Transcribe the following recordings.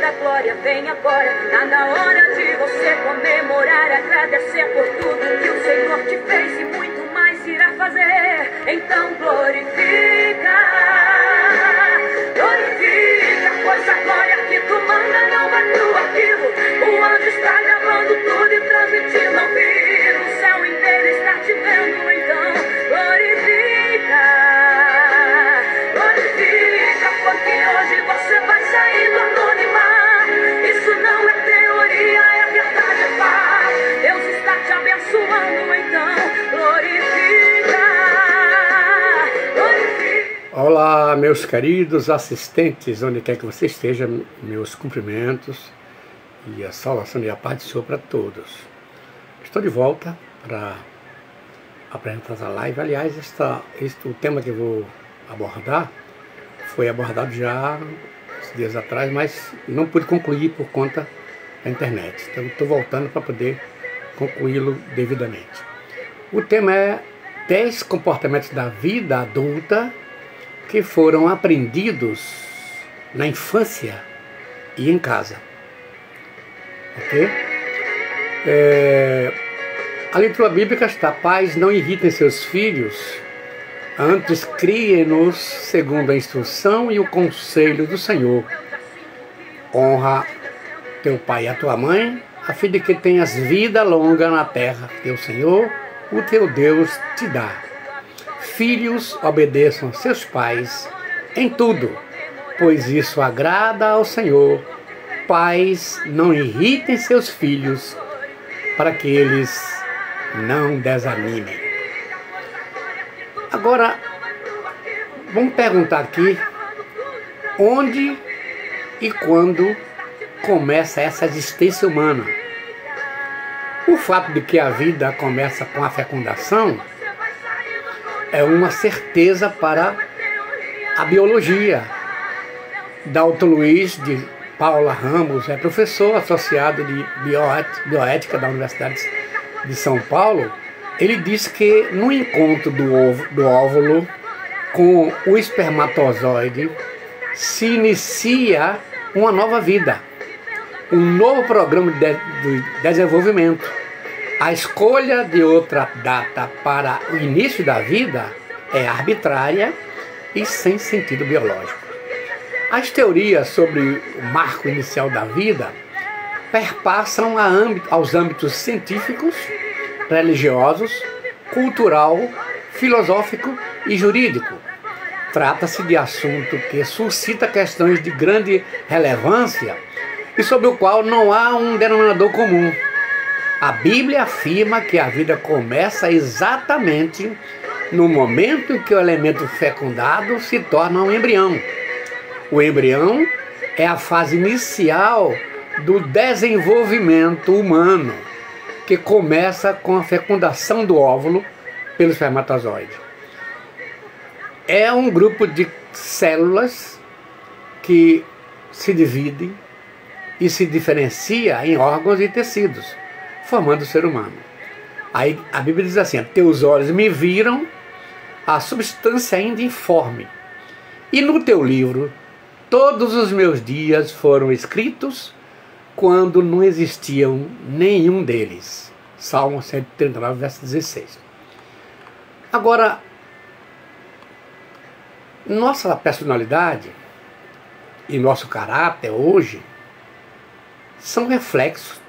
a glória vem agora. Tá na hora de você comemorar, agradecer por tudo que o Senhor te fez e muito mais irá fazer. Então glorifica, glorifica, pois a glória que tu manda não vai pro arquivo. O anjo está gravando tudo e transmitindo ao vivo. O céu inteiro está te vendo, então glorifica, glorifica, porque hoje você vai sair do anonimato. Isso não é teoria, é verdade, é fato. Deus está te abençoando, então glorifica, glorifica. Olá, meus queridos assistentes, onde quer que você esteja, meus cumprimentos e a salvação e a paz do Senhor para todos. Estou de volta para apresentar a live. Aliás, o tema que eu vou abordar foi abordado já uns dias atrás, mas não pude concluir por conta da internet. Então estou voltando para poder concluí-lo devidamente. O tema é 10 comportamentos da vida adulta que foram aprendidos na infância e em casa. Ok? A leitura bíblica está: pais, não irritem seus filhos, antes criem-nos segundo a instrução e o conselho do Senhor. Honra teu pai e a tua mãe, a fim de que tenhas vida longa na terra que o Senhor, o teu Deus, te dá. Filhos, obedeçam seus pais em tudo, pois isso agrada ao Senhor. Pais, não irritem seus filhos, para que eles não desanimem. Agora, vamos perguntar aqui, onde e quando começa essa existência humana? O fato de que a vida começa com a fecundação é uma certeza para a biologia. Dalton Luiz de Paula Ramos é professor associado de bioética da Universidade de São Paulo. Ele diz que no encontro do óvulo com o espermatozoide se inicia uma nova vida, um novo programa de desenvolvimento. A escolha de outra data para o início da vida é arbitrária e sem sentido biológico. As teorias sobre o marco inicial da vida perpassam aos âmbitos científicos, religiosos, cultural, filosófico e jurídico. Trata-se de assunto que suscita questões de grande relevância e sobre o qual não há um denominador comum. A Bíblia afirma que a vida começa exatamente no momento em que o elemento fecundado se torna um embrião. O embrião é a fase inicial do desenvolvimento humano, que começa com a fecundação do óvulo pelo espermatozoide. É um grupo de células que se dividem e se diferencia em órgãos e tecidos, formando o ser humano. Aí a Bíblia diz assim: teus olhos me viram a substância ainda informe, e no teu livro todos os meus dias foram escritos quando não existiam nenhum deles. Salmo 139, verso 16. Agora, nossa personalidade e nosso caráter hoje são reflexos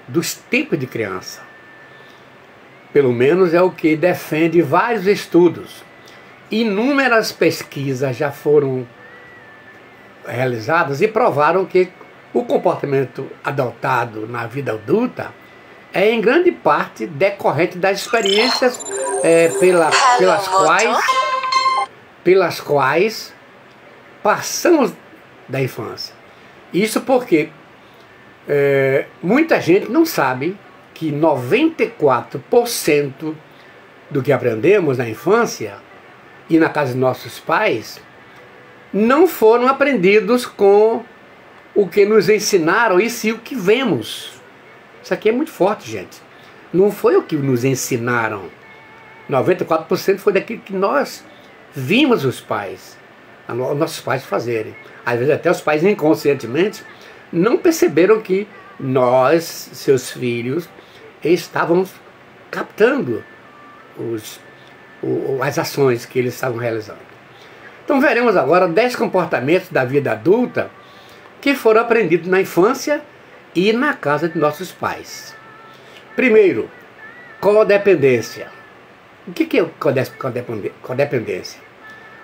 dos tempos de criança. Pelo menos é o que defende vários estudos. Inúmeras pesquisas já foram realizadas e provaram que o comportamento adotado na vida adulta é em grande parte decorrente das experiências pelas quais passamos da infância. Isso porque muita gente não sabe que 94% do que aprendemos na infância e na casa dos nossos pais não foram aprendidos com o que nos ensinaram e sim o que vemos. Isso aqui é muito forte, gente. Não foi o que nos ensinaram. 94% foi daquilo que nós vimos os nossos pais fazerem. Às vezes até os pais inconscientemente não perceberam que nós, seus filhos, estávamos captando as ações que eles estavam realizando. Então veremos agora 10 comportamentos da vida adulta que foram aprendidos na infância e na casa de nossos pais. Primeiro, codependência. O que é codependência?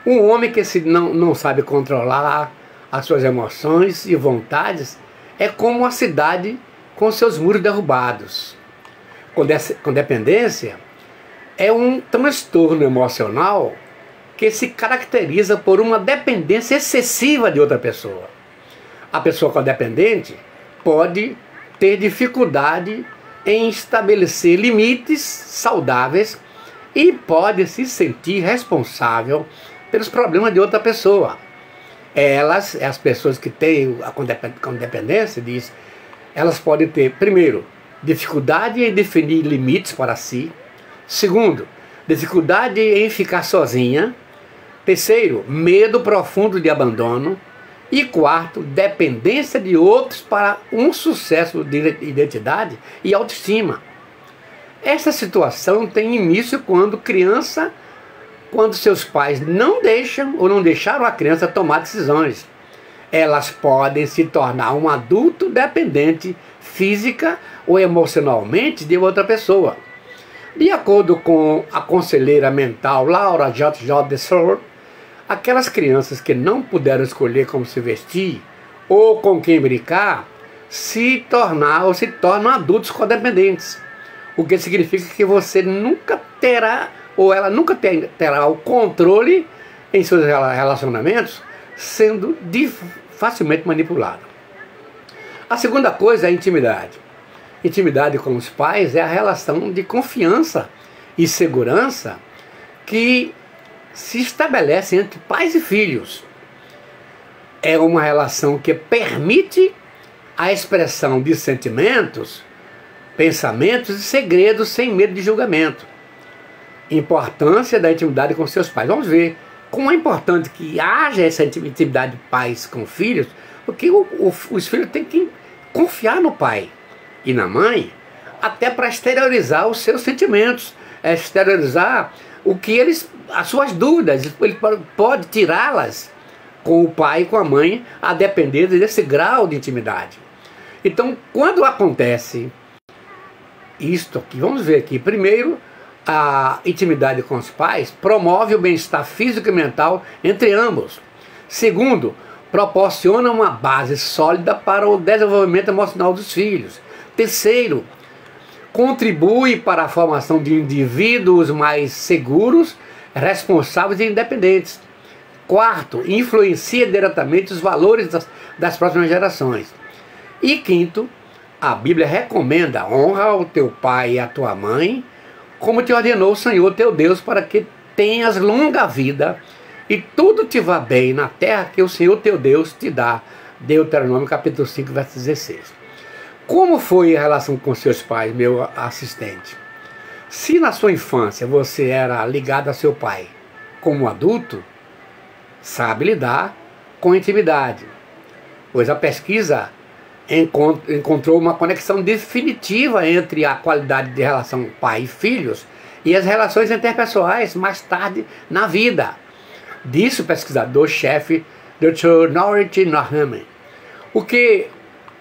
Um homem que não sabe controlar as suas emoções e vontades é como uma cidade com seus muros derrubados. Codependência é um transtorno emocional que se caracteriza por uma dependência excessiva de outra pessoa. A pessoa codependente pode ter dificuldade em estabelecer limites saudáveis e pode se sentir responsável pelos problemas de outra pessoa. As pessoas que têm a codependência, elas podem ter, primeiro, dificuldade em definir limites para si. Segundo, dificuldade em ficar sozinha. Terceiro, medo profundo de abandono. E quarto, dependência de outros para um sucesso de identidade e autoestima. Essa situação tem início quando seus pais não deixam ou não deixaram a criança tomar decisões. Elas podem se tornar um adulto dependente física ou emocionalmente de outra pessoa. De acordo com a conselheira mental Laura J. Dessor, aquelas crianças que não puderam escolher como se vestir ou com quem brincar se tornam adultos codependentes. O que significa que você nunca terá, ou ela nunca terá o controle em seus relacionamentos, sendo facilmente manipulada. A segunda coisa é a intimidade. Intimidade com os pais é a relação de confiança e segurança que se estabelece entre pais e filhos. É uma relação que permite a expressão de sentimentos, pensamentos e segredos sem medo de julgamento. Importância da intimidade com seus pais. Vamos ver como é importante que haja essa intimidade de pais com filhos, porque os filhos têm que confiar no pai e na mãe, até para exteriorizar os seus sentimentos, exteriorizar as suas dúvidas. Ele pode tirá-las com o pai e com a mãe, a depender desse grau de intimidade. Então, quando acontece isto aqui, vamos ver aqui, primeiro, a intimidade com os pais promove o bem-estar físico e mental entre ambos. Segundo, proporciona uma base sólida para o desenvolvimento emocional dos filhos. Terceiro, contribui para a formação de indivíduos mais seguros, responsáveis e independentes. Quarto, influencia diretamente os valores das próximas gerações. E quinto, a Bíblia recomenda: honra o teu pai e a tua mãe, como te ordenou o Senhor teu Deus, para que tenhas longa vida e tudo te vá bem na terra que o Senhor teu Deus te dá. Deuteronômio capítulo 5, verso 16. Como foi a relação com seus pais, meu assistente? Se na sua infância você era ligado a seu pai como adulto, sabe lidar com intimidade, pois a pesquisa encontrou uma conexão definitiva entre a qualidade de relação pai e filhos e as relações interpessoais mais tarde na vida. Disse o pesquisador-chefe Dr. Norrit Nahman. O que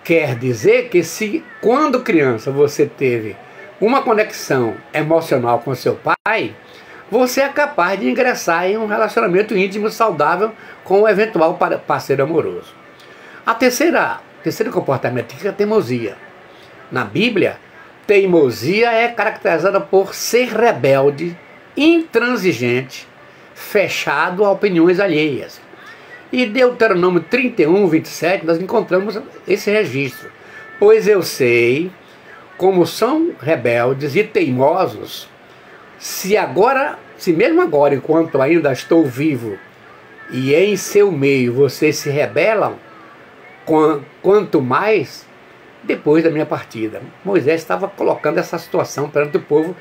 quer dizer que quando criança você teve uma conexão emocional com seu pai, você é capaz de ingressar em um relacionamento íntimo saudável com o eventual parceiro amoroso. O terceiro comportamento é a teimosia. Na Bíblia, teimosia é caracterizada por ser rebelde, intransigente, fechado a opiniões alheias. E Deuteronômio 31, 27, nós encontramos esse registro. Pois eu sei como são rebeldes e teimosos, se mesmo agora, enquanto ainda estou vivo, e em seu meio vocês se rebelam, quanto mais depois da minha partida. Moisés estava colocando essa situação perante o povo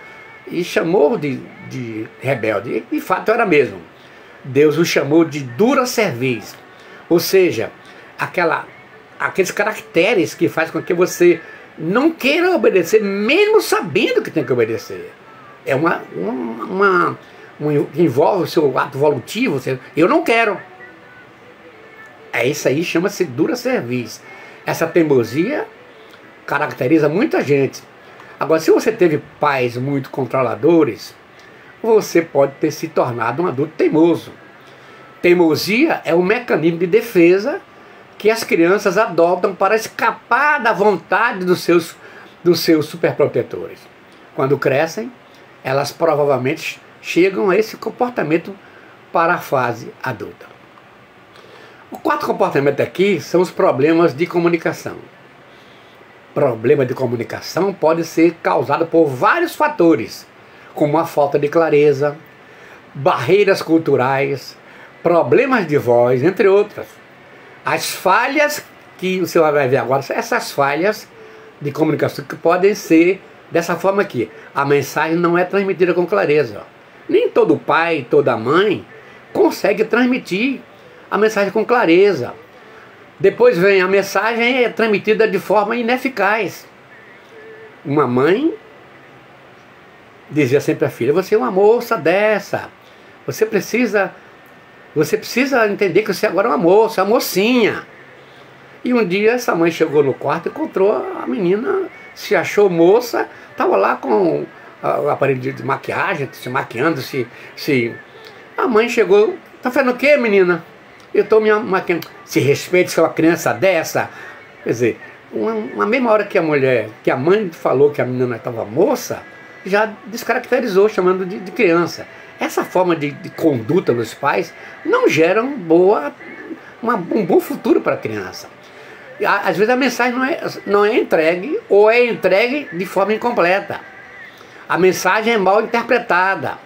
e chamou de rebelde. E de fato era mesmo. Deus o chamou de dura cerviz, ou seja, aquela aqueles caracteres que fazem com que você não queira obedecer, mesmo sabendo que tem que obedecer. É envolve o seu ato volutivo, eu não quero. Isso aí chama-se dura cerviz. Essa teimosia caracteriza muita gente. Agora, se você teve pais muito controladores, você pode ter se tornado um adulto teimoso. Teimosia é um mecanismo de defesa que as crianças adotam para escapar da vontade dos seus superprotetores. Quando crescem, elas provavelmente chegam a esse comportamento para a fase adulta. O quarto comportamento aqui são os problemas de comunicação. Problema de comunicação pode ser causado por vários fatores, como a falta de clareza, barreiras culturais, problemas de voz, entre outras. As falhas que você vai ver agora, essas falhas de comunicação que podem ser dessa forma aqui. A mensagem não é transmitida com clareza. Nem todo pai, toda mãe consegue transmitir a mensagem com clareza. Depois vem a mensagem é transmitida de forma ineficaz. Uma mãe dizia sempre à filha: você é uma moça dessa, você precisa entender que você agora é uma moça, uma mocinha. E um dia essa mãe chegou no quarto e encontrou a menina, se achou moça, estava lá com o aparelho de maquiagem, se maquiando, A mãe chegou: tá fazendo o quê, menina? Eu estou me maquiando. Se respeite, se é uma criança dessa. Quer dizer, uma mesma hora que a mãe falou que a menina estava moça, já descaracterizou, chamando de criança. Essa forma de conduta dos pais não gera um bom futuro para a criança. Às vezes a mensagem não é entregue, ou é entregue de forma incompleta. A mensagem é mal interpretada.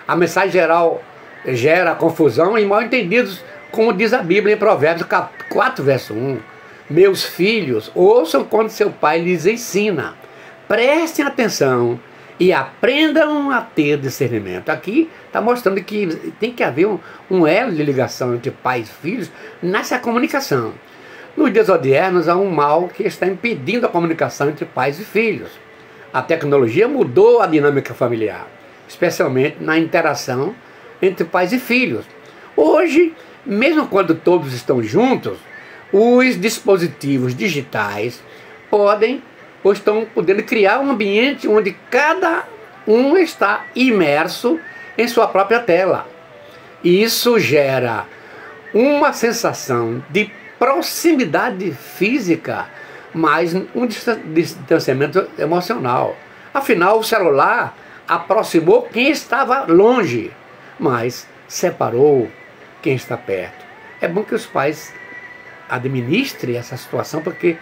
A mensagem geral gera confusão e mal entendidos, como diz a Bíblia em Provérbios 4, verso 1. Meus filhos, ouçam quando seu pai lhes ensina. Prestem atenção e aprendam a ter discernimento. Aqui está mostrando que tem que haver um elo de ligação entre pais e filhos nessa comunicação. Nos dias odiernos há um mal que está impedindo a comunicação entre pais e filhos. A tecnologia mudou a dinâmica familiar, especialmente na interação entre pais e filhos. Hoje, mesmo quando todos estão juntos, os dispositivos digitais podem ou estão podendo criar um ambiente onde cada um está imerso em sua própria tela. Isso gera uma sensação de proximidade física, mas um distanciamento emocional. Afinal, o celular aproximou quem estava longe, mas separou quem está perto. É bom que os pais administrem essa situação, porque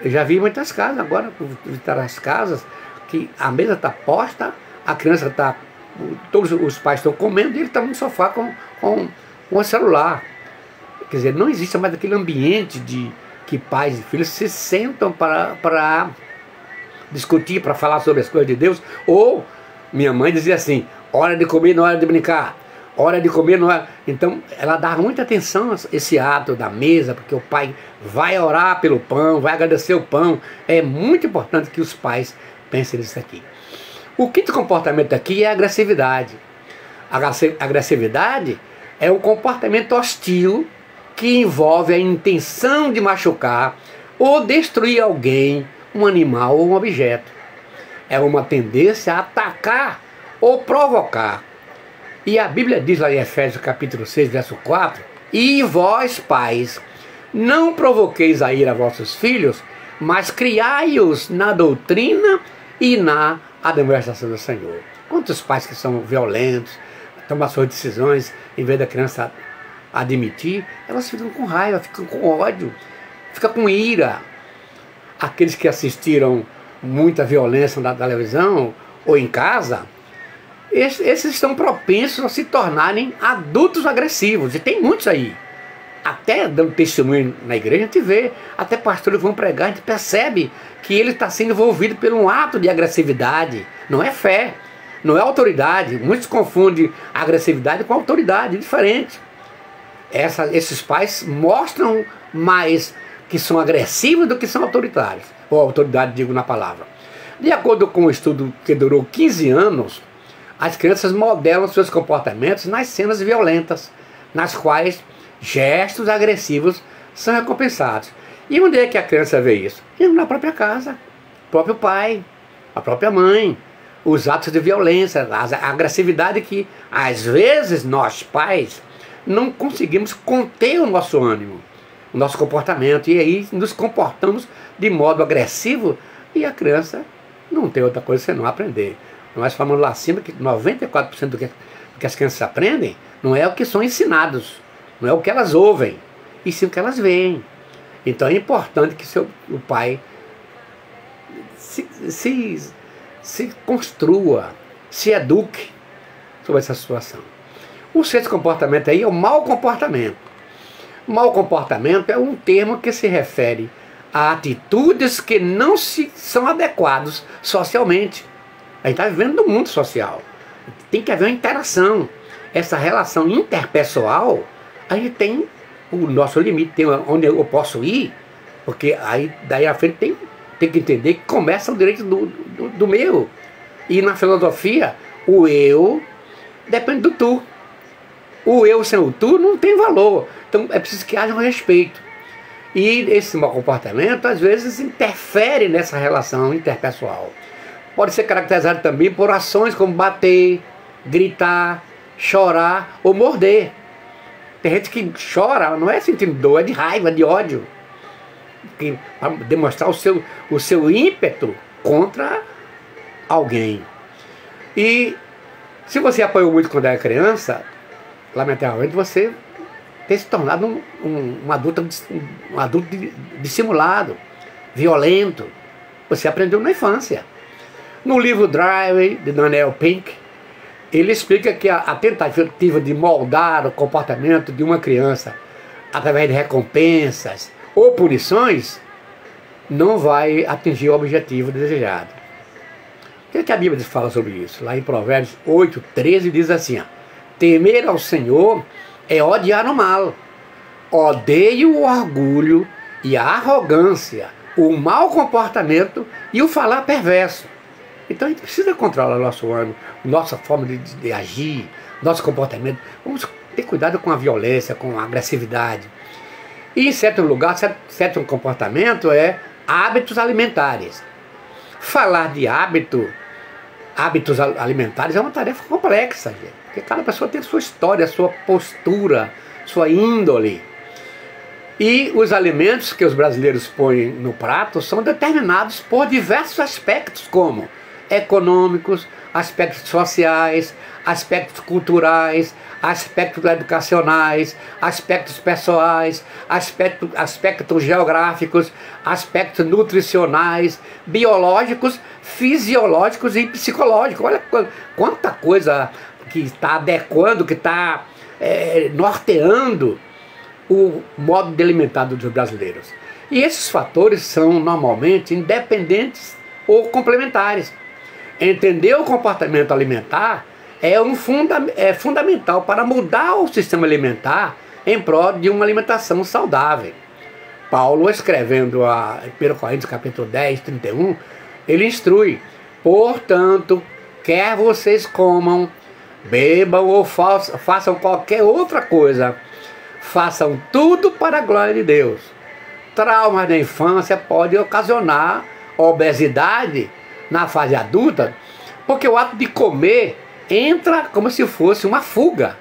eu já vi muitas casas, agora, visitar as casas, que a mesa está posta, a criança está, todos os pais estão comendo e ele está no sofá com o celular. Quer dizer, não existe mais aquele ambiente de que pais e filhos se sentam para discutir, para falar sobre as coisas de Deus. Ou, minha mãe dizia assim: hora de comer, não é hora de brincar. Hora de comer, não é... Então, ela dá muita atenção a esse ato da mesa, porque o pai vai orar pelo pão, vai agradecer o pão. É muito importante que os pais pensem nisso aqui. O quinto comportamento aqui é a agressividade. A agressividade é um comportamento hostil que envolve a intenção de machucar ou destruir alguém, um animal ou um objeto. É uma tendência a atacar ou provocar. E a Bíblia diz lá em Efésios capítulo 6, verso 4: e vós, pais, não provoqueis a ira a vossos filhos, mas criai-os na doutrina e na admoestação do Senhor. Quantos pais que são violentos, tomam suas decisões, em vez da criança admitir, elas ficam com raiva, ficam com ódio, ficam com ira. Aqueles que assistiram muita violência na televisão ou em casa, esses estão propensos a se tornarem adultos agressivos. E tem muitos aí. Até dando testemunho na igreja, a gente vê, até pastores vão pregar, a gente percebe que ele está sendo envolvido por um ato de agressividade. Não é fé, não é autoridade. Muitos confundem agressividade com autoridade, diferente. Esses pais mostram mais que são agressivos do que são autoritários, ou autoridade, digo na palavra. De acordo com um estudo que durou 15 anos, as crianças modelam seus comportamentos nas cenas violentas, nas quais gestos agressivos são recompensados. E onde é que a criança vê isso? Na própria casa, o próprio pai, a própria mãe, os atos de violência, a agressividade que às vezes nós pais não conseguimos conter o nosso ânimo, o nosso comportamento, e aí nos comportamos de modo agressivo e a criança não tem outra coisa senão aprender. Nós falamos lá acima que 94% do que as crianças aprendem não é o que são ensinados, não é o que elas ouvem, e sim o que elas veem. Então é importante que o pai se construa, se eduque sobre essa situação. O sexto comportamento aí é o mau comportamento. Mau comportamento é um termo que se refere a atitudes que não são adequadas socialmente. A gente está vivendo no mundo social. Tem que haver uma interação. Essa relação interpessoal, a gente tem o nosso limite, tem onde eu posso ir, porque aí daí à frente tem que entender que começa o direito do meu. E na filosofia, o eu depende do tu. O eu sem o tu não tem valor. Então é preciso que haja um respeito. E esse mau comportamento, às vezes, interfere nessa relação interpessoal. Pode ser caracterizado também por ações como bater, gritar, chorar ou morder. Tem gente que chora, não é sentindo dor, é de raiva, de ódio. Para demonstrar o seu ímpeto contra alguém. E se você apanhou muito quando era criança, lamentavelmente você tem se tornado um adulto dissimulado, violento. Você aprendeu na infância. No livro Drive, de Daniel Pink, ele explica que a tentativa de moldar o comportamento de uma criança através de recompensas ou punições não vai atingir o objetivo desejado. O que a Bíblia fala sobre isso? Lá em Provérbios 8:13 diz assim: ó, temer ao Senhor é odiar o mal. Odeio o orgulho e a arrogância, o mau comportamento e o falar perverso. Então a gente precisa controlar o nosso ânimo, nossa forma de agir, nosso comportamento. Vamos ter cuidado com a violência, com a agressividade. E em certo lugar, certo comportamento é hábitos alimentares. Falar de hábitos alimentares é uma tarefa complexa, gente, porque cada pessoa tem sua história, sua postura, sua índole. E os alimentos que os brasileiros põem no prato são determinados por diversos aspectos, como econômicos, aspectos sociais, aspectos culturais, aspectos educacionais, aspectos pessoais, aspectos geográficos, aspectos nutricionais, biológicos, fisiológicos e psicológicos. Olha quanta coisa que está adequando, que está norteando o modo de alimentar dos brasileiros. E esses fatores são normalmente independentes ou complementares. Entender o comportamento alimentar é fundamental para mudar o sistema alimentar em prol de uma alimentação saudável. Paulo, escrevendo a 1 Coríntios capítulo 10, 31, ele instrui: portanto, quer vocês comam, bebam ou façam qualquer outra coisa, façam tudo para a glória de Deus. Traumas da infância podem ocasionar obesidade na fase adulta, porque o ato de comer entra como se fosse uma fuga.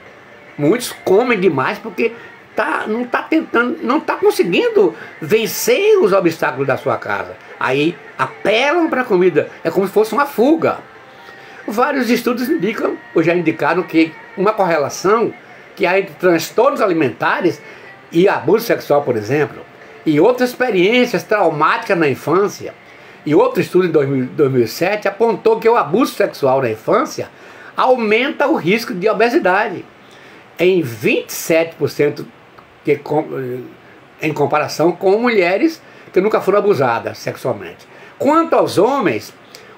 Muitos comem demais porque não está conseguindo vencer os obstáculos da sua casa. Aí apelam para a comida, é como se fosse uma fuga. Vários estudos indicam, ou já indicaram, que uma correlação que há entre transtornos alimentares e abuso sexual, por exemplo, e outras experiências traumáticas na infância. E outro estudo em 2007 apontou que o abuso sexual na infância aumenta o risco de obesidade em 27% em comparação com mulheres que nunca foram abusadas sexualmente. Quanto aos homens,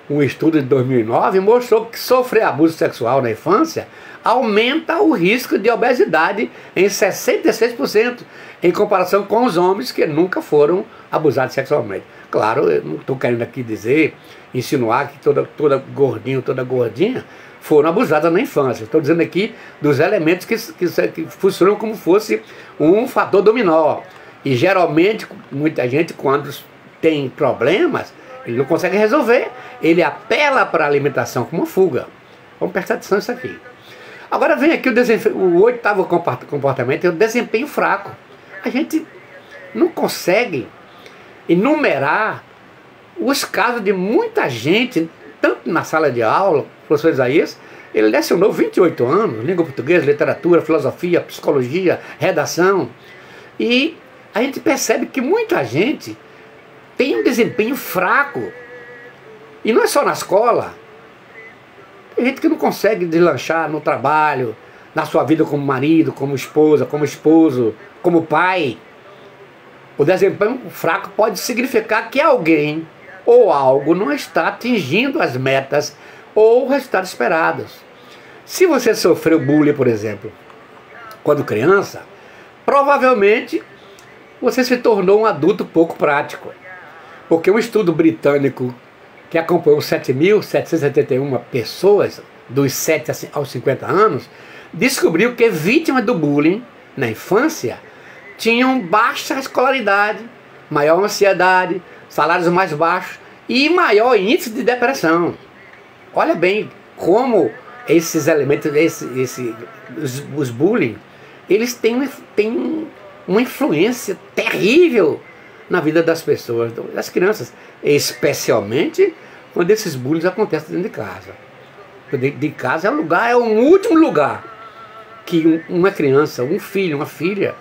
Um estudo de 2009 mostrou que sofrer abuso sexual na infância aumenta o risco de obesidade em 66%, em comparação com os homens que nunca foram abusados sexualmente. Claro, eu não estou querendo aqui dizer, insinuar que toda gordinho, toda gordinha foram abusadas na infância. Estou dizendo aqui dos elementos que funcionam como fosse um fator dominó. E geralmente, muita gente, quando tem problemas, ele não consegue resolver, ele apela para a alimentação como fuga. Vamos prestar atenção nisso aqui. Agora vem aqui o oitavo comportamento, é o desempenho fraco. A gente não consegue enumerar os casos de muita gente, tanto na sala de aula, o professor Isaías, ele lecionou 28 anos, língua portuguesa, literatura, filosofia, psicologia, redação, e a gente percebe que muita gente tem um desempenho fraco, e não é só na escola. Tem gente que não consegue deslanchar no trabalho, na sua vida como marido, como esposa, como esposo, como pai. O desempenho fraco pode significar que alguém ou algo não está atingindo as metas ou resultados esperados. Se você sofreu bullying, por exemplo, quando criança, provavelmente você se tornou um adulto pouco prático. Porque um estudo britânico que acompanhou 7.771 pessoas dos 7 aos 50 anos, descobriu que vítimas do bullying na infância tinham baixa escolaridade, maior ansiedade, salários mais baixos e maior índice de depressão. Olha bem como esses elementos, os bullying, eles têm uma influência terrível na vida das pessoas, das crianças, especialmente quando esses bullying acontecem dentro de casa. Dentro de casa é o último lugar que uma criança, um filho, uma filha,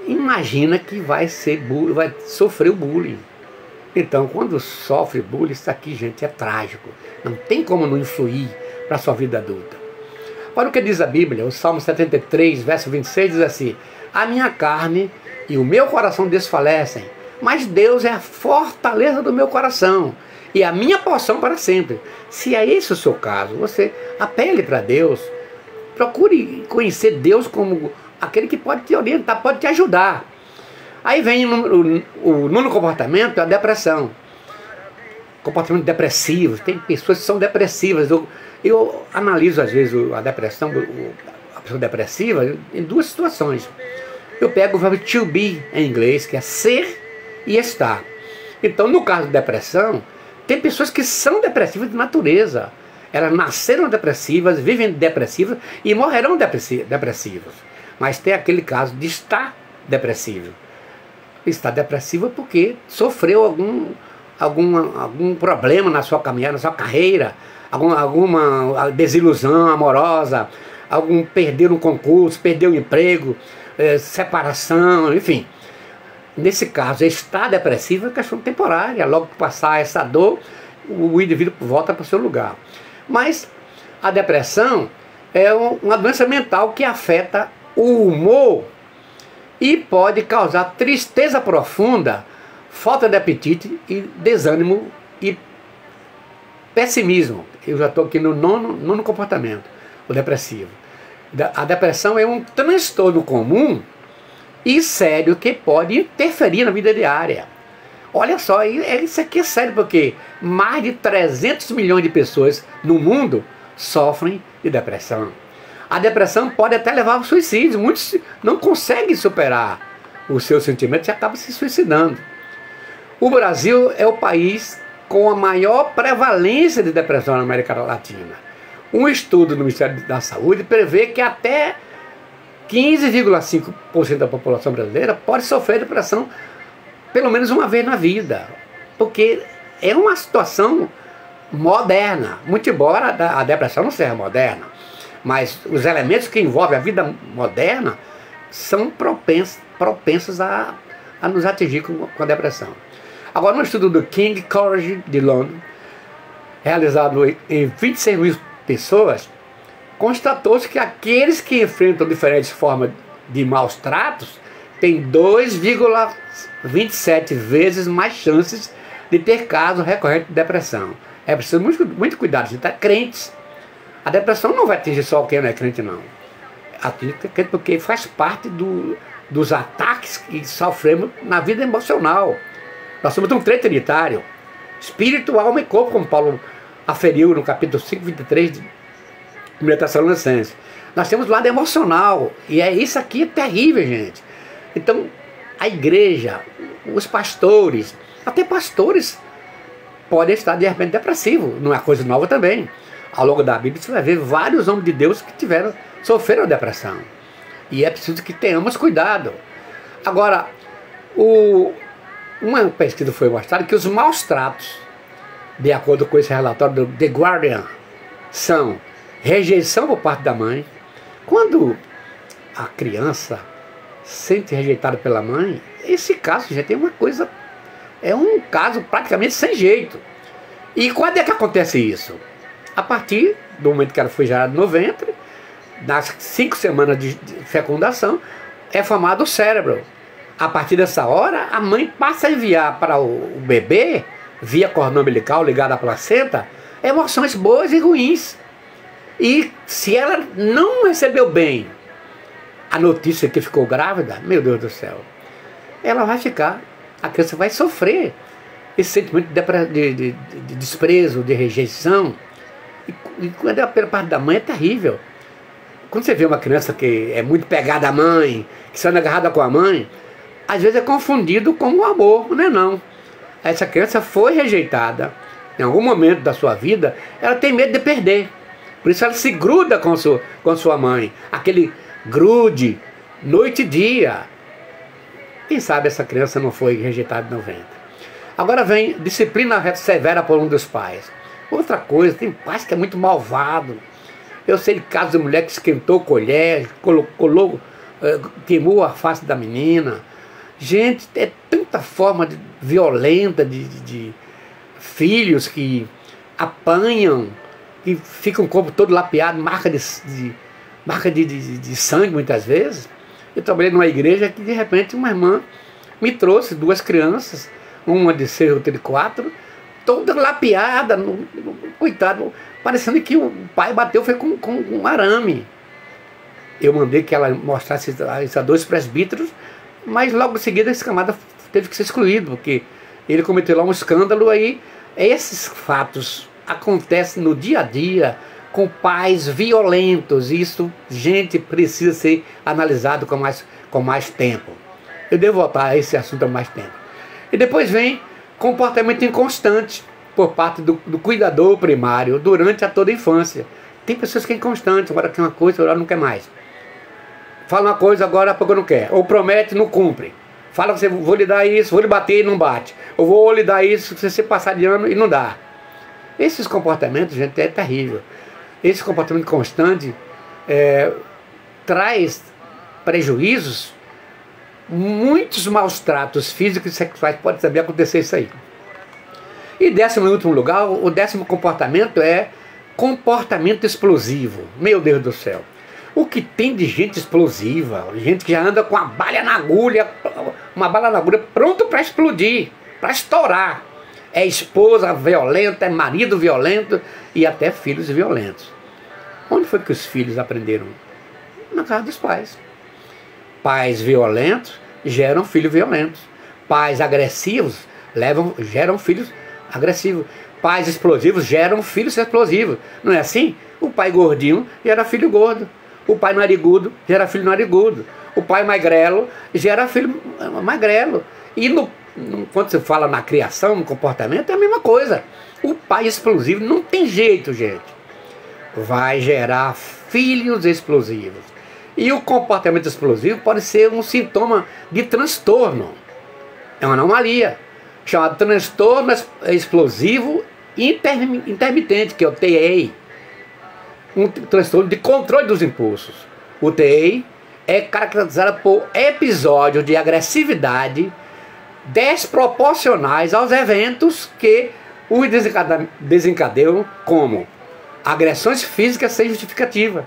imagina que vai sofrer o bullying. Então, quando sofre bullying, isso aqui, gente, é trágico. Não tem como não influir para a sua vida adulta. Olha o que diz a Bíblia, o Salmo 73, verso 26, diz assim: a minha carne e o meu coração desfalecem, mas Deus é a fortaleza do meu coração e a minha porção para sempre. Se é esse o seu caso, você apele para Deus, procure conhecer Deus como aquele que pode te orientar, pode te ajudar. Aí vem o nono comportamento, a depressão. Comportamento depressivo. Tem pessoas que são depressivas. Eu analiso às vezes a depressão, a pessoa depressiva, em duas situações. Eu pego o verbo to be em inglês, que é ser e estar. Então, no caso de depressão, tem pessoas que são depressivas de natureza. Elas nasceram depressivas, vivem depressivas e morrerão depressivas. Mas tem aquele caso de estar depressivo. Está depressiva porque sofreu algum problema na sua caminhada, na sua carreira, alguma desilusão amorosa, perdeu um concurso, perdeu um emprego, separação, enfim. Nesse caso, estar depressivo é questão temporária. Logo que passar essa dor, o indivíduo volta para o seu lugar. Mas a depressão é uma doença mental que afeta o humor e pode causar tristeza profunda, falta de apetite e desânimo e pessimismo. Eu já estou aqui no nono comportamento, o depressivo. A depressão é um transtorno comum e sério que pode interferir na vida diária. Olha só, isso aqui é sério porque mais de 300 milhões de pessoas no mundo sofrem de depressão. A depressão pode até levar ao suicídio. Muitos não conseguem superar os seus sentimentos e acabam se suicidando. O Brasil é o país com a maior prevalência de depressão na América Latina. Um estudo do Ministério da Saúde prevê que até 15,5% da população brasileira pode sofrer depressão pelo menos uma vez na vida. Porque é uma situação moderna. Muito embora a depressão não seja moderna. Mas os elementos que envolvem a vida moderna são propensos a nos atingir com a depressão. Agora, no estudo do King College de Londres, realizado em 26 mil pessoas, constatou-se que aqueles que enfrentam diferentes formas de maus tratos têm 2,27 vezes mais chances de ter caso recorrente de depressão. É preciso muito cuidado. A gente está crentes. A depressão não vai atingir só quem não é crente, não. Atinge crente porque faz parte dos ataques que sofremos na vida emocional. Nós somos um trem trinitário. Espírito, alma e corpo, como Paulo aferiu no capítulo 5, 23 de 1 Tessalonicenses. Nós temos o lado emocional. E isso aqui é terrível, gente. Então, a igreja, os pastores, até pastores podem estar de repente depressivos. Não é coisa nova também. Ao longo da Bíblia você vai ver vários homens de Deus que sofreram depressão. E é preciso que tenhamos cuidado. Agora, uma pesquisa foi mostrada que os maus tratos, de acordo com esse relatório do The Guardian, são rejeição por parte da mãe. Quando a criança sente rejeitada pela mãe, esse caso já tem uma coisa, é um caso praticamente sem jeito. E quando é que acontece isso? A partir do momento que ela foi gerada no ventre, nas 5 semanas de fecundação, é formado o cérebro. A partir dessa hora, a mãe passa a enviar para o bebê, via cordão umbilical ligado à placenta, emoções boas e ruins. E se ela não recebeu bem a notícia que ficou grávida, meu Deus do céu, ela vai ficar, a criança vai sofrer esse sentimento de desprezo, de rejeição. E quando é pela parte da mãe é terrível. Quando você vê uma criança que é muito pegada à mãe, que se anda agarrada com a mãe, às vezes é confundido com o amor, não é não. Essa criança foi rejeitada em algum momento da sua vida, ela tem medo de perder. Por isso ela se gruda com sua mãe. Aquele grude, noite e dia. Quem sabe essa criança não foi rejeitada no ventre. Agora vem disciplina severa por um dos pais. Outra coisa, tem pais que é muito malvado. Eu sei de casos de mulher que esquentou colher, queimou a face da menina. Gente, é tanta forma violenta de filhos que apanham, que ficam o corpo todo lapeado, marca de sangue muitas vezes. Eu trabalhei numa igreja que de repente uma irmã me trouxe 2 crianças, uma de 6 e outra de 4, toda lapeada, coitado, parecendo que o pai bateu foi com um arame. Eu mandei que ela mostrasse isso a 2 presbíteros, mas logo em seguida esse camarada teve que ser excluído, porque ele cometeu lá um escândalo. Aí esses fatos acontecem no dia a dia com pais violentos. Isso, gente, precisa ser analisado com mais tempo. Eu devo voltar a esse assunto há mais tempo. E depois vem comportamento inconstante por parte do cuidador primário durante toda a infância. Tem pessoas que é inconstante, agora quer uma coisa, agora não quer mais. Fala uma coisa, agora a pouco não quer. Ou promete, não cumpre. Fala que vou lhe dar isso, vou lhe bater e não bate. Ou vou lhe dar isso, se você passar de ano e não dá. Esses comportamentos, gente, é terrível. Esse comportamento constante traz prejuízos, muitos maus tratos físicos e sexuais, pode também acontecer isso aí. E 10º em último lugar, o 10º comportamento é comportamento explosivo. Meu Deus do céu. O que tem de gente explosiva, gente que já anda com uma bala na agulha pronto para explodir, para estourar. É esposa violenta, é marido violento e até filhos violentos. Onde foi que os filhos aprenderam? Na casa dos pais. Pais violentos geram filhos violentos. Pais agressivos geram filhos agressivos. Pais explosivos geram filhos explosivos. Não é assim? O pai gordinho gera filho gordo. O pai narigudo gera filho narigudo. O pai magrelo gera filho magrelo. E quando você fala na criação, no comportamento, é a mesma coisa. O pai explosivo não tem jeito, gente. Vai gerar filhos explosivos. E o comportamento explosivo pode ser um sintoma de transtorno. É uma anomalia. Chamado transtorno explosivo intermitente, que é o TEI. Um transtorno de controle dos impulsos. O TEI é caracterizado por episódios de agressividade desproporcionais aos eventos que os desencadeiam, como agressões físicas sem justificativa.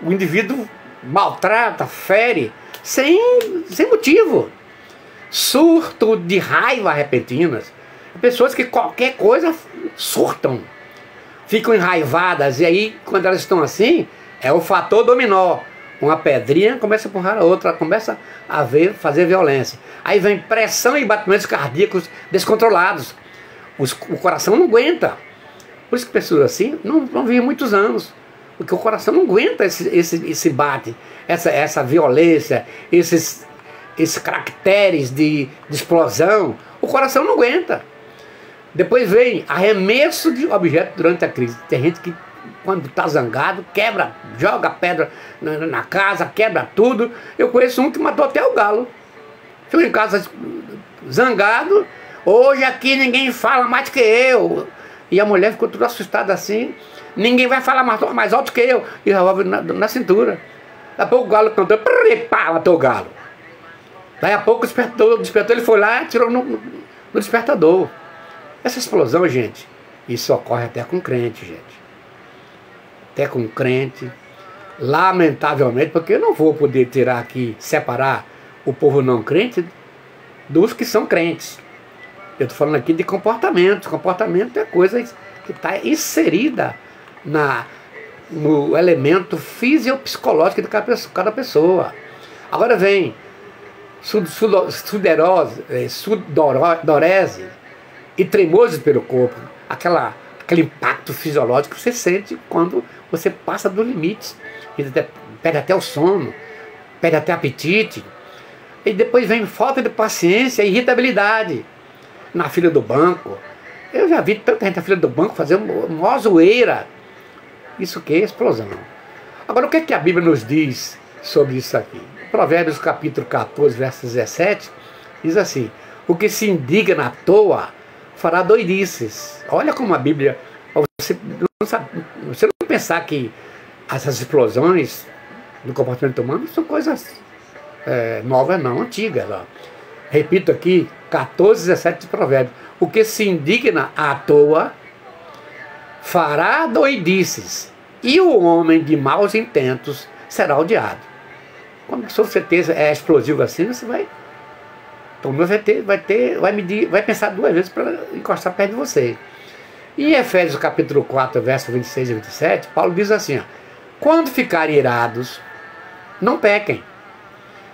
O indivíduo maltrata, fere, sem motivo. Surto de raiva repentinas. Pessoas que qualquer coisa surtam, ficam enraivadas, e aí quando elas estão assim, é o fator dominó. Uma pedrinha começa a empurrar a outra, começa a fazer violência. Aí vem pressão e batimentos cardíacos descontrolados. O coração não aguenta. Por isso que pessoas assim não vivem muitos anos. Porque o coração não aguenta esse bate, essa violência, esses caracteres de explosão. O coração não aguenta. Depois vem arremesso de objeto durante a crise. Tem gente que, quando está zangado, quebra, joga pedra na casa, quebra tudo. Eu conheço um que matou até o galo. Chegou em casa zangado. Hoje aqui ninguém fala mais que eu. E a mulher ficou toda assustada assim. Ninguém vai falar mais alto que eu. E revólver na cintura. Daqui a pouco o galo cantou, pá, matou o galo. Daí a pouco despertou, ele foi lá e atirou no despertador. Essa explosão, gente, isso ocorre até com crente, gente. Até com crente. Lamentavelmente, porque eu não vou poder tirar aqui, separar o povo não crente dos que são crentes. Eu estou falando aqui de comportamento. Comportamento é coisa que está inserida no elemento fisiopsicológico de cada pessoa. Agora vem sudorese e tremores pelo corpo. Aquele impacto fisiológico que você sente quando você passa dos limites. Perde até o sono, perde até apetite. E depois vem falta de paciência e irritabilidade. Na fila do banco. Eu já vi tanta gente na fila do banco fazer uma zoeira. Isso que é explosão. Agora, o que é que a Bíblia nos diz sobre isso aqui? Provérbios capítulo 14, verso 17, diz assim: o que se indigna à toa fará doidices. Olha como a Bíblia... Você não pensar que essas explosões no comportamento humano são coisas novas, não, antigas. Ó. Repito aqui, 14, 17 de Provérbios. O que se indigna à toa fará doidices, e o homem de maus intentos será odiado. Quando a pessoa é explosivo assim, você vai pensar duas vezes para encostar perto de você. Em Efésios capítulo 4, verso 26 e 27, Paulo diz assim: ó, quando ficarem irados, não pequem.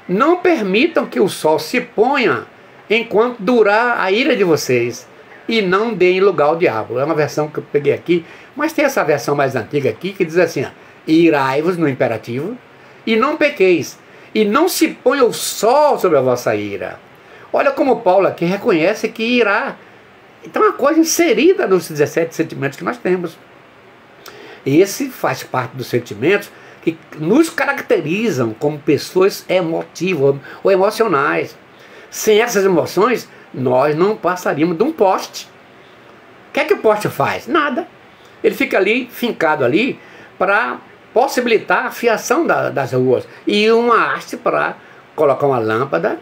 Não permitam que o sol se ponha enquanto durar a ira de vocês, e não deem lugar ao diabo. É uma versão que eu peguei aqui, mas tem essa versão mais antiga aqui que diz assim: ó, irai-vos no imperativo, e não pequeis, e não se ponha o sol sobre a vossa ira. Olha como Paulo aqui reconhece que irá. Então é uma coisa inserida nos 17 sentimentos que nós temos. Esse faz parte dos sentimentos que nos caracterizam como pessoas emotivas ou emocionais. Sem essas emoções, nós não passaríamos de um poste. O que é que o poste faz? Nada. Ele fica ali, fincado ali, para possibilitar a fiação das ruas. E uma haste para colocar uma lâmpada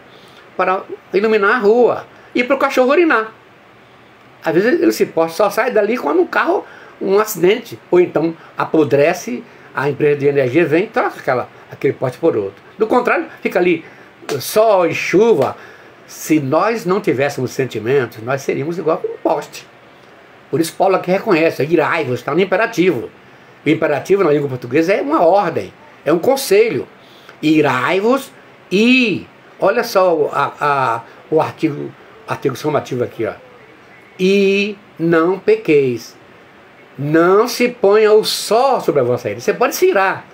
para iluminar a rua. E para o cachorro urinar. Às vezes esse poste só sai dali quando um carro, um acidente. Ou então apodrece, a empresa de energia vem e troca aquele poste por outro. Do contrário, fica ali sol e chuva. Se nós não tivéssemos sentimentos, nós seríamos igual a um poste. Por isso Paulo aqui reconhece, irai-vos, está no imperativo. O imperativo na língua portuguesa é uma ordem, é um conselho. Irai-vos e, olha só o artigo somativo aqui, ó. E não pequeis. Não se ponha o sol sobre a vossa ira. Você pode se irar,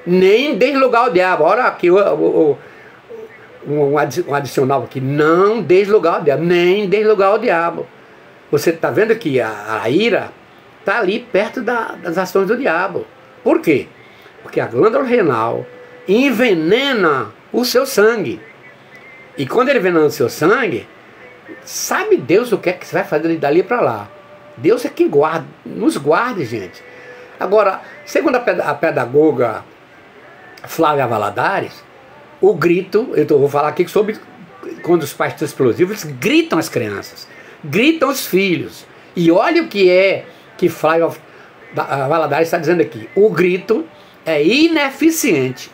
nem deslugar o diabo. Olha aqui um adicional aqui: não deslugar o diabo, nem deslugar o diabo. Você está vendo que a ira está ali perto das ações do diabo. Por quê? Porque a glândula renal envenena o seu sangue. E quando ele envenena o seu sangue, sabe Deus o que é que você vai fazer dali para lá. Deus é quem guarda, nos guarde, gente. Agora, segundo a pedagoga Flávia Valadares, o grito, vou falar aqui sobre quando os pais estão explosivos, eles gritam as crianças, gritam os filhos. E olha o que Flávia Valadares está dizendo aqui: o grito é ineficiente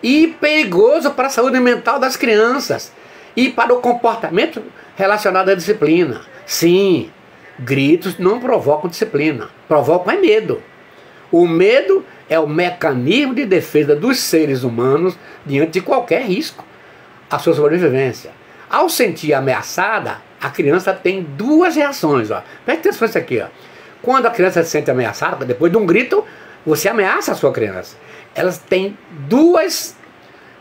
e perigoso para a saúde mental das crianças e para o comportamento relacionado à disciplina. Sim, gritos não provocam disciplina, provocam é medo. O medo é o mecanismo de defesa dos seres humanos diante de qualquer risco à sua sobrevivência. Ao sentir ameaçada, a criança tem duas reações. Ó. Preste atenção nisso aqui. Ó. Quando a criança se sente ameaçada, depois de um grito, você ameaça a sua criança. Elas têm duas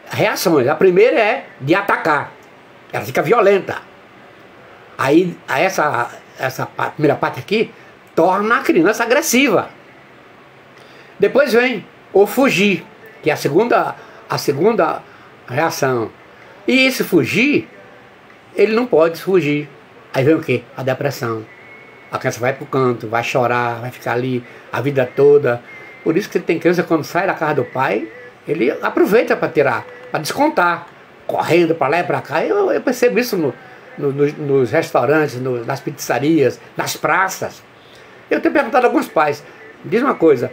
reações. A primeira é de atacar. Ela fica violenta. Aí essa primeira parte aqui torna a criança agressiva. Depois vem o fugir, que é a segunda reação. E esse fugir, ele não pode fugir. Aí vem o quê? A depressão. A criança vai pro canto, vai chorar, vai ficar ali a vida toda. Por isso que tem criança, quando sai da casa do pai, ele aproveita para descontar, correndo para lá e para cá. Eu percebo isso nos restaurantes, nas pizzarias, nas praças. Eu tenho perguntado a alguns pais, diz uma coisa,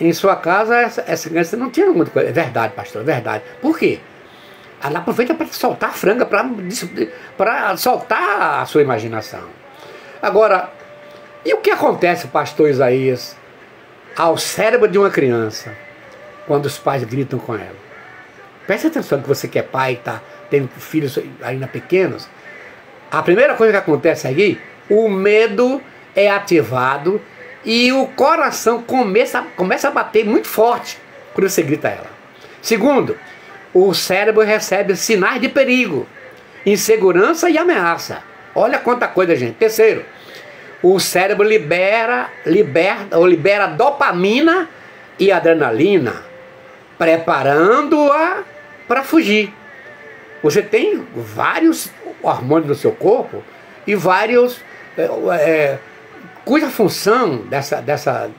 em sua casa essa criança não tinha muita coisa. É verdade, pastor, é verdade. Por quê? Ela aproveita para soltar a franga, para soltar a sua imaginação. Agora, e o que acontece, pastor Isaías, ao cérebro de uma criança, quando os pais gritam com ela? Preste atenção que você que é pai, tá tendo filhos ainda pequenos. A primeira coisa que acontece aí, o medo é ativado e o coração começa a bater muito forte quando você grita a ela. Segundo, o cérebro recebe sinais de perigo, insegurança e ameaça. Olha quanta coisa, gente. Terceiro, o cérebro libera dopamina e adrenalina, preparando-a para fugir. Você tem vários hormônios no seu corpo e vários cuja função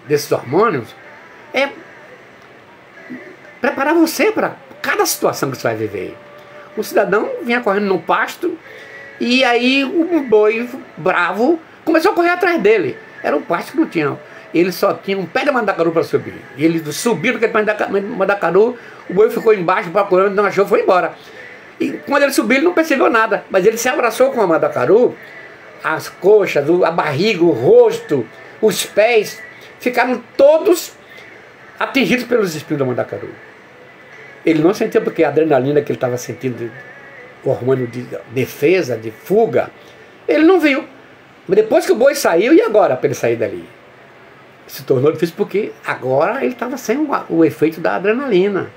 desses hormônios é preparar você para cada situação que você vai viver. O cidadão vinha correndo no pasto e aí um boi bravo começou a correr atrás dele. Era um pasto que não tinha. Ele só tinha um pé de mandacaru para subir. E ele subiu naquele pé de mandacaru, o boi ficou embaixo procurando, não achou, foi embora. E quando ele subiu, ele não percebeu nada. Mas ele se abraçou com a mandacaru, as coxas, a barriga, o rosto, os pés, ficaram todos atingidos pelos espinhos da mandacaru. Ele não sentiu porque a adrenalina que ele estava sentindo, o hormônio de defesa, de fuga, ele não viu. Mas depois que o boi saiu, e agora para ele sair dali? Se tornou difícil porque agora ele estava sem o efeito da adrenalina.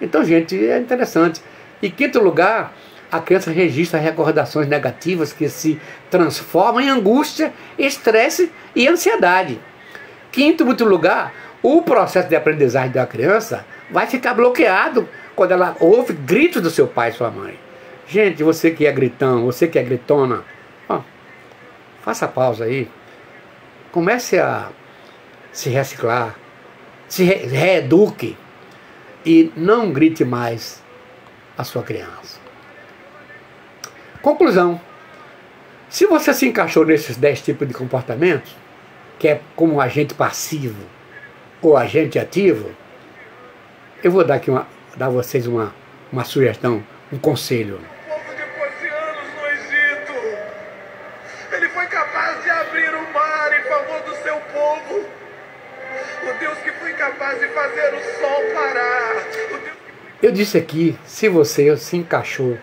Então, gente, é interessante. Em quinto lugar, a criança registra recordações negativas que se transformam em angústia, estresse e ansiedade. Quinto lugar, o processo de aprendizagem da criança vai ficar bloqueado quando ela ouve gritos do seu pai e sua mãe. Gente, você que é gritão, você que é gritona, ó, faça pausa aí. Comece a se reciclar, se reeduque e não grite mais a sua criança. Conclusão. Se você se encaixou nesses 10 tipos de comportamentos, que é como agente passivo ou agente ativo, eu vou dar aqui dar a vocês uma sugestão, um conselho. Depois de anos no Egito, ele foi capaz de abrir o mar em favor do seu povo. O Deus que foi capaz de fazer o sol parar. Eu disse aqui, se você se encaixou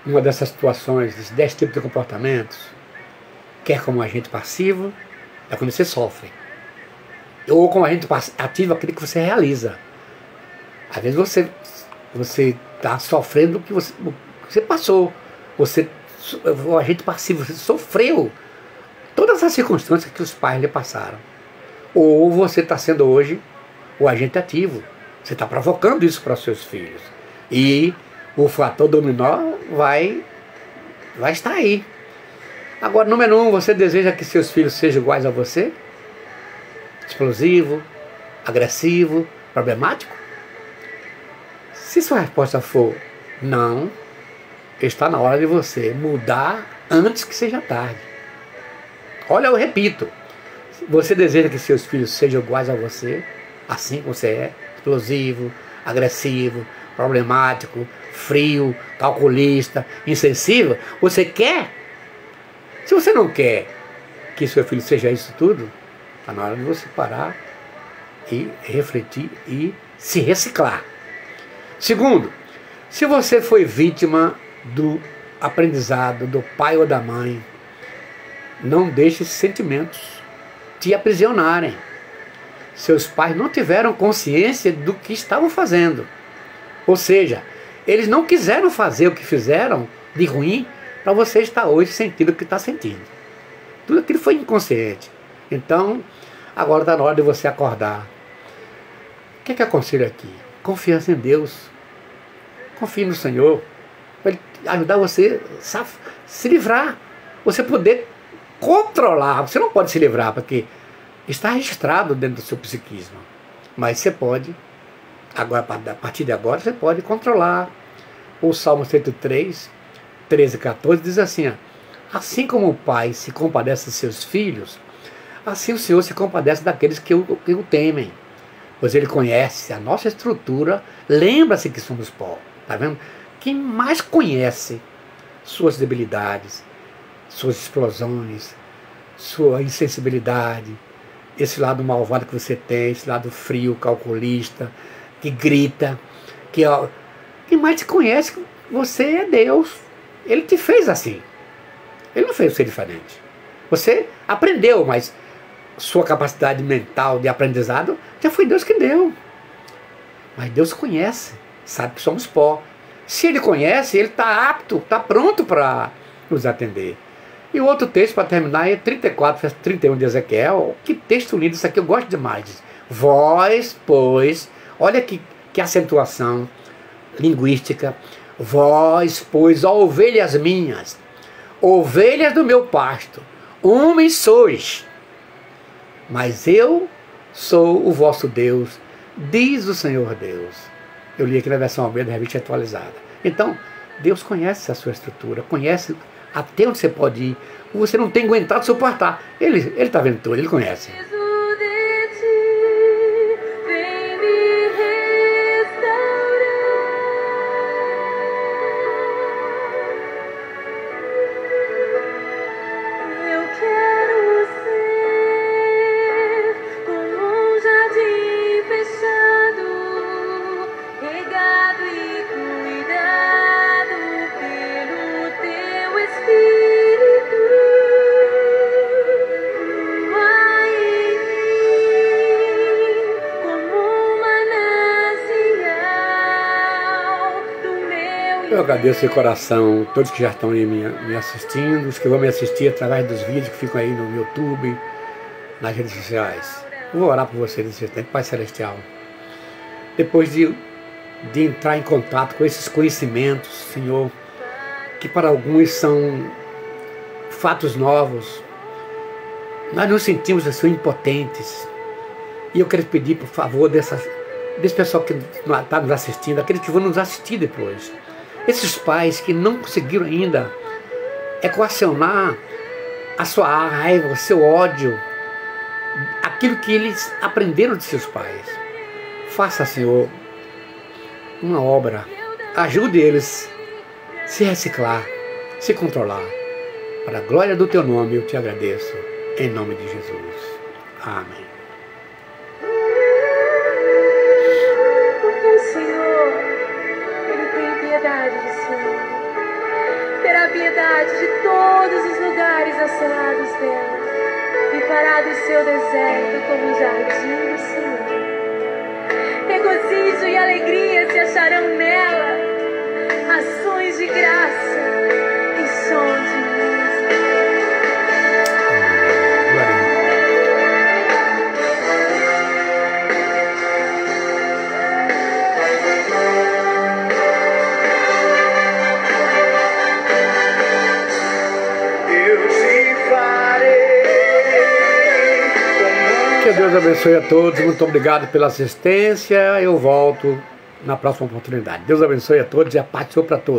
em uma dessas situações, desses 10 tipos de comportamentos, quer como agente passivo, é quando você sofre. Ou como agente ativo, aquele que você realiza. Às vezes você está sofrendo o que você passou. O agente passivo, você sofreu todas as circunstâncias que os pais lhe passaram. Ou você está sendo hoje o agente ativo. Você está provocando isso para os seus filhos. E o fator dominó vai estar aí. Agora, número 1, você deseja que seus filhos sejam iguais a você? Explosivo, agressivo, problemático? Se sua resposta for não, está na hora de você mudar antes que seja tarde. Olha, eu repito, você deseja que seus filhos sejam iguais a você, assim como você é, explosivo, agressivo, problemático, frio, calculista, insensível? Você quer Se você não quer que seu filho seja isso tudo, está na hora de você parar e refletir e se reciclar. Segundo, se você foi vítima do aprendizado do pai ou da mãe, não deixe esses sentimentos te aprisionarem. Seus pais não tiveram consciência do que estavam fazendo. Ou seja, eles não quiseram fazer o que fizeram de ruim para você estar hoje sentindo o que está sentindo. Tudo aquilo foi inconsciente. Então, agora está na hora de você acordar. O que é que aconselho aqui? Confiança em Deus. Confie no Senhor. Para Ele ajudar você a se livrar. Você poder controlar. Você não pode se livrar, porque está registrado dentro do seu psiquismo. Mas você pode, agora, a partir de agora, você pode controlar. O Salmo 103, 13 e 14 diz assim, ó, assim como o pai se compadece dos seus filhos, assim o Senhor se compadece daqueles que o temem. Pois Ele conhece a nossa estrutura, lembra-se que somos pó. Está vendo? Quem mais conhece suas debilidades, suas explosões, sua insensibilidade, esse lado malvado que você tem, esse lado frio, calculista, que grita, quem mais te conhece, você é Deus. Ele te fez assim. Ele não fez você diferente. Você aprendeu, mas sua capacidade mental de aprendizado já foi Deus que deu. Mas Deus conhece, sabe que somos pó. Se Ele conhece, Ele está apto, está pronto para nos atender. E o outro texto, para terminar, é 34, verso 31 de Ezequiel. Que texto lindo, isso aqui eu gosto demais. Vós, pois, olha que acentuação linguística. Vós, pois, ó ovelhas minhas, ovelhas do meu pasto, homens sois, mas eu sou o vosso Deus, diz o Senhor Deus. Eu li aqui na versão Almeida, revista atualizada. Então, Deus conhece a sua estrutura, conhece até onde você pode ir. Você não tem aguentado suportar. Ele está vendo tudo, Ele conhece. Eu agradeço de coração todos que já estão aí me assistindo, os que vão me assistir através dos vídeos que ficam aí no YouTube, nas redes sociais. Eu vou orar por vocês nesse tempo, Pai Celestial. Depois de entrar em contato com esses conhecimentos, Senhor, que para alguns são fatos novos, nós nos sentimos assim impotentes. E eu quero pedir, por favor, desse pessoal que está nos assistindo, aqueles que vão nos assistir depois, esses pais que não conseguiram ainda equacionar a sua raiva, o seu ódio, aquilo que eles aprenderam de seus pais. Faça, Senhor, uma obra. Ajude eles a se reciclar, se controlar. Para a glória do Teu nome eu te agradeço. Em nome de Jesus. Amém. Porque o Senhor, Ele tem piedade de si. Terá piedade de todos os lugares assolados dela. E fará do seu deserto como um jardim do Senhor. Regozijo e alegria se acharão nela. Ações de graça e som de música. Que Deus abençoe a todos, muito obrigado pela assistência, eu volto na próxima oportunidade. Deus abençoe a todos e a paz para todos.